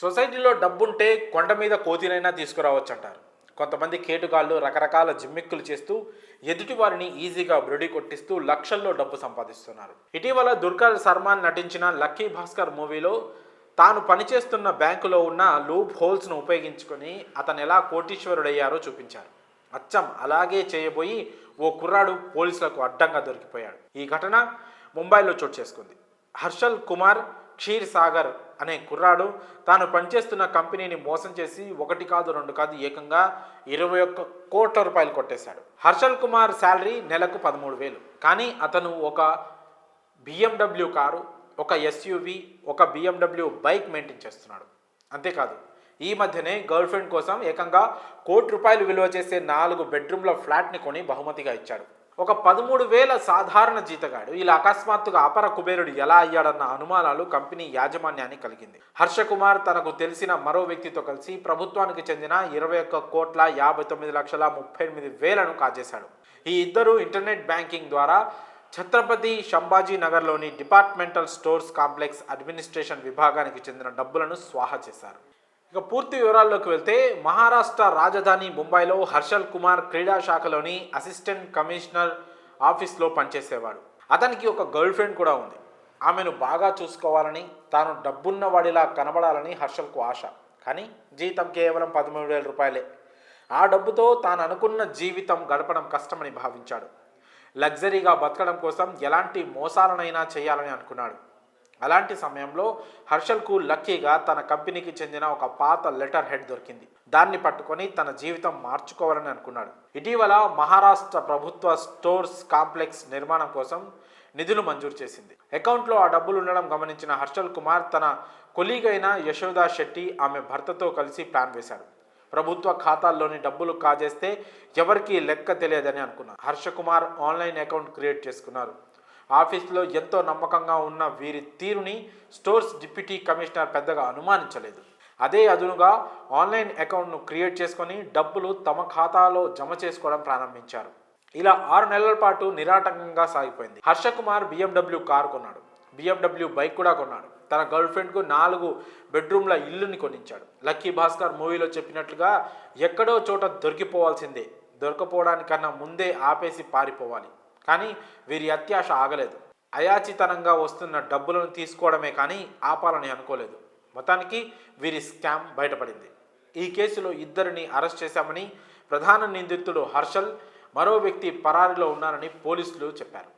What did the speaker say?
సొసైటీలో డబ్బుంటే కొండ మీద కోతినైనా తీసుకురావచ్చు అంటారు. కొంతమంది కేటుగాళ్ళు రకరకాల జిమ్మిక్కులు చేస్తూ ఎదుటి వారిని ఈజీగా బ్రొడి కొట్టిస్తూ లక్షల్లో డబ్బు సంపాదిస్తున్నారు. ఇటీవల దుర్గా సల్మాన్ నటించిన లక్కీ భాస్కర్ మూవీలో తాను పనిచేస్తున్న బ్యాంకులో ఉన్న లూప్ హోల్స్ను ఉపయోగించుకొని అతను ఎలా కోటీశ్వరుడయ్యారో చూపించారు. అచ్చం అలాగే చేయబోయి ఓ కుర్రాడు పోలీసులకు అడ్డంగా దొరికిపోయాడు. ఈ ఘటన ముంబైలో చోటు చేసుకుంది. హర్షల్ కుమార్ క్షీర్ సాగర్ అనే కుర్రాడు తాను పనిచేస్తున్న కంపెనీని మోసం చేసి 1 కాదు 2 కాదు ఏకంగా 21 కోట్ల రూపాయలు కొట్టేశాడు. హర్షల్ కుమార్ శాలరీ నెలకు 13,000. కానీ అతను ఒక BMW కారు, ఒక SUV, ఒక BMW బైక్ మెయింటైన్ చేస్తున్నాడు. అంతేకాదు ఈ మధ్యనే గర్ల్ ఫ్రెండ్ కోసం ఏకంగా ₹1 కోటి విలువ చేసే 4 బెడ్రూమ్ల ఫ్లాట్ని కొని బహుమతిగా ఇచ్చాడు. ఒక 13,000 సాధారణ జీతగాడు ఇలా అకస్మాత్తుగా అపర కుబేరుడు ఎలా అయ్యాడన్న అనుమానాలు కంపెనీ యాజమాన్యాన్ని కలిగింది. హర్ష కుమార్ తనకు తెలిసిన మరో వ్యక్తితో కలిసి ప్రభుత్వానికి చెందిన 21,59,38,000ను కాజేశాడు. ఈ ఇద్దరు ఇంటర్నెట్ బ్యాంకింగ్ ద్వారా ఛత్రపతి సంభాజీ నగర్లోని డిపార్ట్మెంటల్ స్టోర్స్ కాంప్లెక్స్ అడ్మినిస్ట్రేషన్ విభాగానికి చెందిన డబ్బులను స్వాహా చేశారు. ఇక పూర్తి వివరాల్లోకి వెళ్తే మహారాష్ట్ర రాజధాని ముంబైలో హర్షల్ కుమార్ క్రీడా శాఖలోని అసిస్టెంట్ కమిషనర్ ఆఫీస్లో పనిచేసేవాడు. అతనికి ఒక గర్ల్ ఫ్రెండ్ కూడా ఉంది. ఆమెను బాగా చూసుకోవాలని, తాను డబ్బున్న వాడిలా కనబడాలని హర్షల్కు ఆశ. కానీ జీతం కేవలం 13,000 రూపాయలే. ఆ డబ్బుతో తాను అనుకున్న జీవితం గడపడం కష్టమని భావించాడు. లగ్జరీగా బతకడం కోసం ఎలాంటి మోసాలనైనా చేయాలని అనుకున్నాడు. అలాంటి సమయంలో హర్షల్కు లక్కీగా తన కంపెనీకి చెందిన ఒక పాత లెటర్ హెడ్ దొరికింది. దాన్ని పట్టుకొని తన జీవితం మార్చుకోవాలని అనుకున్నాడు. ఇటీవల మహారాష్ట్ర ప్రభుత్వ స్టోర్స్ కాంప్లెక్స్ నిర్మాణం కోసం నిధులు మంజూరు చేసింది. అకౌంట్లో ఆ డబ్బులు ఉండడం గమనించిన హర్షల్ కుమార్ తన కొలీగ్ అయిన యశోదా శెట్టి ఆమె భర్తతో కలిసి ప్లాన్ వేశాడు. ప్రభుత్వ ఖాతాల్లోని డబ్బులు కాజేస్తే ఎవరికీ లెక్క తెలియదని అనుకున్నారు. Harsha Kumar online account create చేసుకున్నారు. ఆఫీస్లో ఎంతో నమ్మకంగా ఉన్న వీరి తీరుని స్టోర్స్ డిప్యూటీ కమిషనర్ పెద్దగా అనుమానించలేదు. అదే అదునుగా ఆన్లైన్ అకౌంట్ను క్రియేట్ చేసుకొని డబ్బులు తమ ఖాతాలో జమ చేసుకోవడం ప్రారంభించారు. ఇలా 6 నెలల పాటు నిరాటంకంగా సాగిపోయింది. హర్ష కుమార్ BMW కారు కొన్నాడు, BMW బైక్ కూడా కొన్నాడు. తన గర్ల్ ఫ్రెండ్కు 4 బెడ్రూమ్ల ఇల్లుని కొనించాడు. లక్కీ భాస్కర్ మూవీలో చెప్పినట్లుగా ఎక్కడో చోట దొరికిపోవాల్సిందే, దొరకపోవడానికన్నా ముందే ఆపేసి పారిపోవాలి. కానీ వీరి అత్యాశ ఆగలేదు. అయాచితనంగా వస్తున్న డబ్బులను తీసుకోవడమే కానీ ఆపాలని అనుకోలేదు. మొత్తానికి వీరి స్కామ్ బయటపడింది. ఈ కేసులో 2ని అరెస్ట్ చేశామని, ప్రధాన నిందితుడు హర్షల్, మరో వ్యక్తి పరారీలో ఉన్నారని పోలీసులు చెప్పారు.